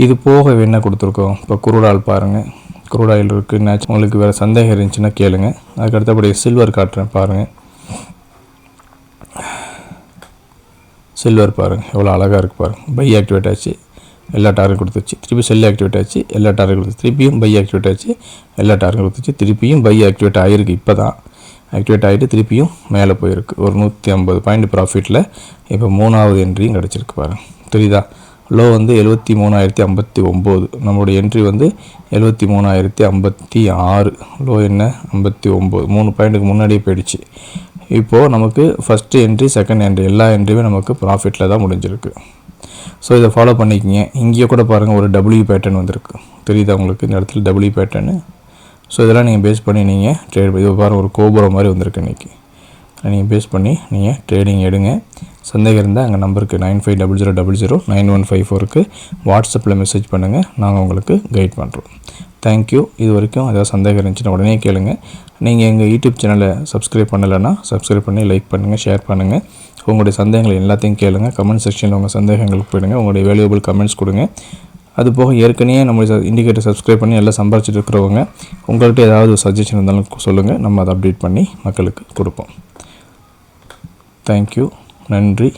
இது போக என்ன கொடுத்துருக்கோம். இப்போ குரூடாயில் பாருங்கள், குரூடாயில் இருக்குது. உங்களுக்கு வேறு சந்தேகம் இருந்துச்சுன்னா கேளுங்க. அதுக்கு அடுத்தபடி சில்வர் காட்டுறேன் பாருங்கள். சில்வர் பாருங்கள் எவ்வளோ அழகாக இருக்குது பாருங்கள். பை ஆக்டிவேட் ஆச்சு, எல்லா டார்கெட் கொடுத்துச்சு. திருப்பி செல் ஆக்டிவேட் ஆச்சு, எல்லா டார்கெட் கொடுத்துச்சு. திருப்பியும் பை ஆக்டிவேட் ஆச்சு, எல்லா டார்கெட் கொடுத்துச்சு. திருப்பியும் பை ஆக்டிவேட் ஆகிருக்கு. இப்போ தான் ஆக்டிவேட் ஆகிட்டு திருப்பியும் மேலே போயிருக்கு. ஒரு 150 பாயிண்ட் ப்ராஃபிட்டில் இப்போ 3வது என்ட்ரியும் கிடச்சிருக்கு பாருங்கள். தெரியுதா? லோ வந்து 73,059. நம்மளுடைய என்ட்ரி வந்து 73,056. லோ என்ன 59, 3 பாயிண்ட்டுக்கு முன்னாடியே போயிடுச்சு. இப்போது நமக்கு ஃபஸ்ட்டு என்ட்ரி, செகண்ட் என்ட்ரி எல்லா என்ட்ரியுமே நமக்கு ப்ராஃபிட்டில் தான் முடிஞ்சிருக்கு. ஸோ இதை ஃபாலோ பண்ணிக்கிங்க. இங்கேயே கூட பாருங்கள் ஒரு டபிள்யூ பேட்டர்ன் வந்திருக்கு. தெரியுதா உங்களுக்கு? இந்த இடத்துல டபிள்யூ பேட்டர்னு. ஸோ இதெல்லாம் நீங்கள் பேஸ் பண்ணி நீங்கள் ட்ரேட் இது பாருங்கள், ஒரு கோபுரம் மாதிரி வந்திருக்கு இன்றைக்கி. நீங்கள் பேஸ் பண்ணி நீங்கள் ட்ரேடிங் எடுங்க. சந்தேகம் இருந்தால் எங்கள் நம்பருக்கு 9500009154க்கு வாட்ஸ்அப்பில் மெசேஜ் பண்ணுங்கள். நாங்கள் உங்களுக்கு கைட் பண்ணுறோம். தேங்க்யூ. இது வரைக்கும் ஏதாவது சந்தேகம் இருந்துச்சுன்னா உடனே கேளுங்க. நீங்கள் எங்கள் யூடியூப் சேனலை சப்ஸ்கிரைப் பண்ணலைன்னா சப்ஸ்கிரைப் பண்ணி லைக் பண்ணுங்கள், ஷேர் பண்ணுங்கள். உங்களுடைய சந்தேகங்கள் எல்லாத்தையும் கேளுங்க. கமெண்ட் செக்ஷனில் உங்கள் சந்தேகங்களுக்கு போயிடுங்க. உங்களுடைய வேல்யூபிள் கமெண்ட்ஸ் கொடுங்க. அது போக ஏற்கனவே நம்மளுடைய இண்டிகேட்டர் சப்ஸ்கிரைப் பண்ணி எல்லாம் சம்பாரிச்சிட்டு இருக்கிறவங்க உங்கள்கிட்ட ஏதாவது சஜஷன் இருந்தாலும் சொல்லுங்கள். நம்ம அதை அப்டேட் பண்ணி மக்களுக்கு கொடுப்போம். தேங்க்யூ. நன்றி.